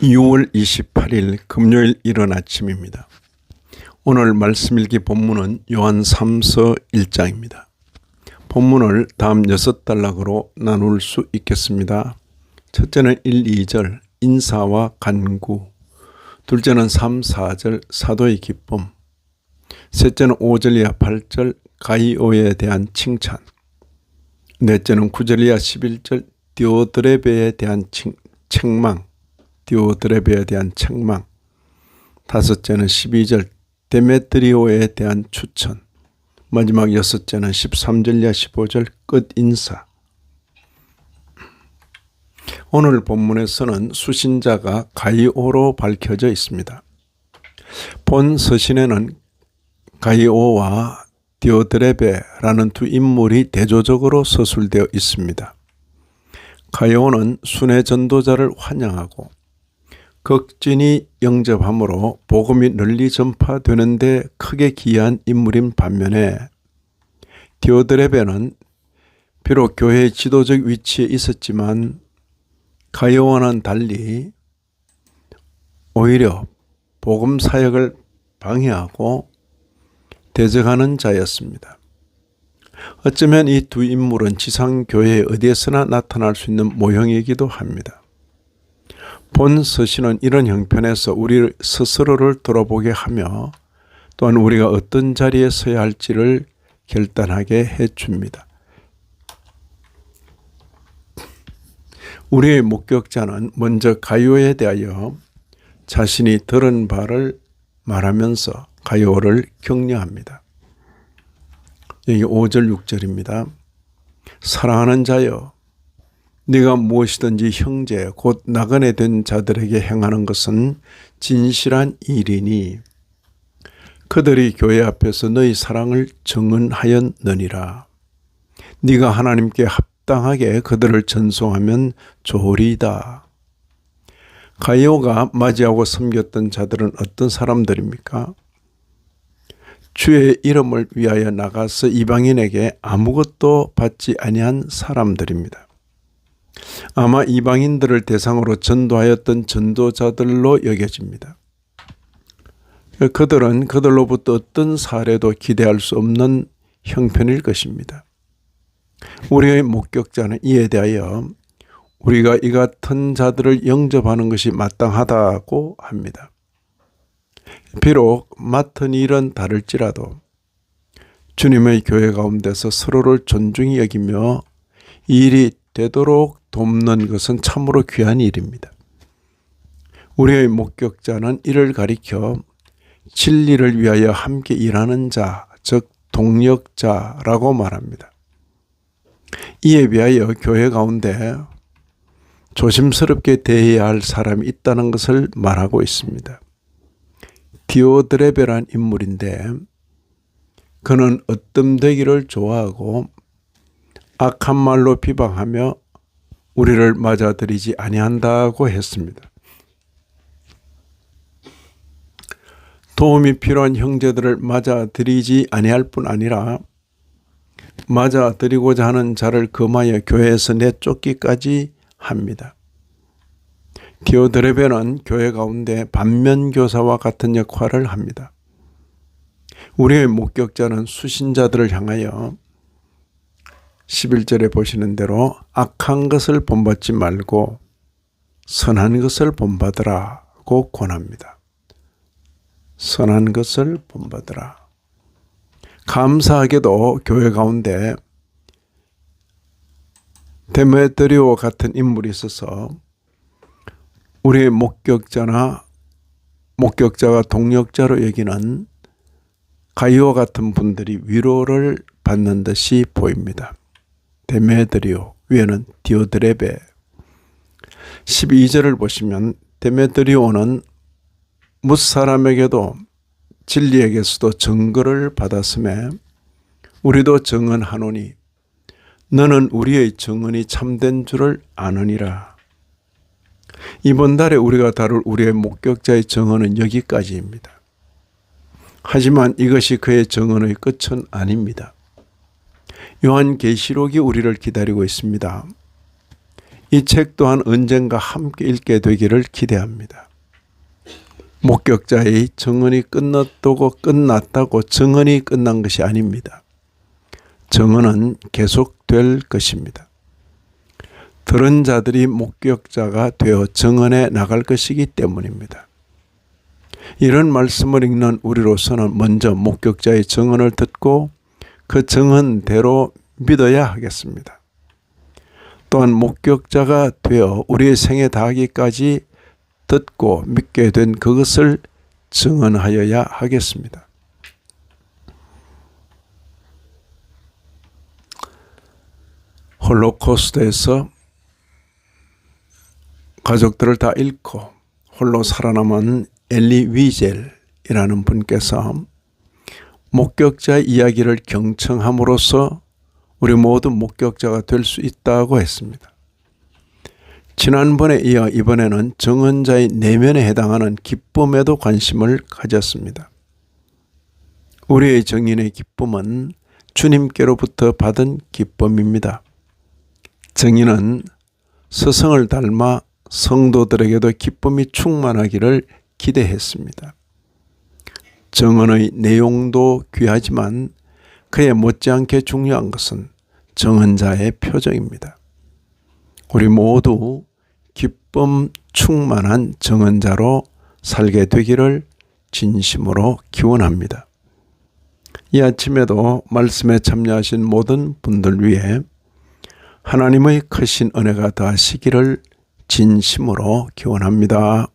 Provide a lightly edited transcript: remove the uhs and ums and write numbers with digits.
6월 28일 금요일 이른 아침입니다. 오늘 말씀일기 본문은 요한 3서 1장입니다. 본문을 다음 6단락으로 나눌 수 있겠습니다. 첫째는 1, 2절 인사와 간구, 둘째는 3, 4절 사도의 기쁨, 셋째는 5절 이하 8절 가이오에 대한 칭찬, 넷째는 9절 이하 11절 디오드레베에 대한 책망, 디오드레베에 대한 책망, 다섯째는 12절 데메트리오에 대한 추천, 마지막 여섯째는 13절 이하 15절 끝 인사. 오늘 본문에서는 수신자가 가이오로 밝혀져 있습니다. 본 서신에는 가이오와 디오드레베라는 두 인물이 대조적으로 서술되어 있습니다. 가이오는 순회 전도자를 환영하고 극진히 영접함으로 복음이 널리 전파되는 데 크게 기여한 인물인 반면에 디오드레베는 비록 교회의 지도적 위치에 있었지만 가이오와는 달리 오히려 복음 사역을 방해하고 대적하는 자였습니다. 어쩌면 이 두 인물은 지상교회 어디에서나 나타날 수 있는 모형이기도 합니다. 본 서신은 이런 형편에서 우리 스스로를 돌아보게 하며 또한 우리가 어떤 자리에 서야 할지를 결단하게 해줍니다. 우리의 목격자는 먼저 가이오에 대하여 자신이 들은 바를 말하면서 가이오를 격려합니다. 여기 5절 6절입니다. 사랑하는 자여, 네가 무엇이든지 형제 곧 나그네 된 자들에게 행하는 것은 진실한 일이니 그들이 교회 앞에서 너희 사랑을 증언하였느니라. 네가 하나님께 합당하게 그들을 전송하면 좋으리이다. 가이오가 맞이하고 섬겼던 자들은 어떤 사람들입니까? 주의 이름을 위하여 나가서 이방인에게 아무것도 받지 아니한 사람들입니다. 아마 이방인들을 대상으로 전도하였던 전도자들로 여겨집니다. 그들은 그들로부터 어떤 사례도 기대할 수 없는 형편일 것입니다. 우리의 목격자는 이에 대하여 우리가 이 같은 자들을 영접하는 것이 마땅하다고 합니다. 비록 맡은 일은 다를지라도 주님의 교회 가운데서 서로를 존중히 여기며 이 일이 되도록 돕는 것은 참으로 귀한 일입니다. 우리의 목격자는 이를 가리켜 진리를 위하여 함께 일하는 자, 즉 동력자라고 말합니다. 이에 비하여 교회 가운데 조심스럽게 대해야 할 사람이 있다는 것을 말하고 있습니다. 디오드레베란 인물인데 그는 얻듬대기를 좋아하고 악한 말로 비방하며 우리를 맞아들이지 아니한다고 했습니다. 도움이 필요한 형제들을 맞아들이지 아니할 뿐 아니라 맞아들이고자 하는 자를 금하여 교회에서 내쫓기까지 합니다. 디오드레베는 교회 가운데 반면교사와 같은 역할을 합니다. 우리의 목격자는 수신자들을 향하여 11절에 보시는 대로 악한 것을 본받지 말고 선한 것을 본받으라고 권합니다. 선한 것을 본받으라. 감사하게도 교회 가운데 데메드리오 같은 인물이 있어서 우리의 목격자가 동력자로 여기는 가이오 같은 분들이 위로를 받는 듯이 보입니다. 데메드리오, 위에는 디오드레베. 12절을 보시면 데메드리오는 무사람에게도 진리에게서도 증거를 받았음에 우리도 증언하노니 너는 우리의 증언이 참된 줄을 아느니라. 이번 달에 우리가 다룰 우리의 목격자의 증언은 여기까지입니다. 하지만 이것이 그의 증언의 끝은 아닙니다. 요한계시록이 우리를 기다리고 있습니다. 이 책 또한 언젠가 함께 읽게 되기를 기대합니다. 목격자의 증언이 끝났다고 증언이 끝난 것이 아닙니다. 증언은 계속될 것입니다. 들은 자들이 목격자가 되어 증언해 나갈 것이기 때문입니다. 이런 말씀을 읽는 우리로서는 먼저 목격자의 증언을 듣고 그 증언대로 믿어야 하겠습니다. 또한 목격자가 되어 우리의 생에 닿기까지 듣고 믿게 된 그것을 증언하여야 하겠습니다. 홀로코스트에서 가족들을 다 잃고 홀로 살아남은 엘리 위젤이라는 분께서 목격자의 이야기를 경청함으로써 우리 모두 목격자가 될 수 있다고 했습니다. 지난번에 이어 이번에는 증언자의 내면에 해당하는 기쁨에도 관심을 가졌습니다. 우리의 증인의 기쁨은 주님께로부터 받은 기쁨입니다. 증인은 스승을 닮아 성도들에게도 기쁨이 충만하기를 기대했습니다. 증언의 내용도 귀하지만 그에 못지않게 중요한 것은 증언자의 표정입니다. 우리 모두 기쁨 충만한 증언자로 살게 되기를 진심으로 기원합니다. 이 아침에도 말씀에 참여하신 모든 분들 위해 하나님의 크신 은혜가 더하시기를 진심으로 기원합니다.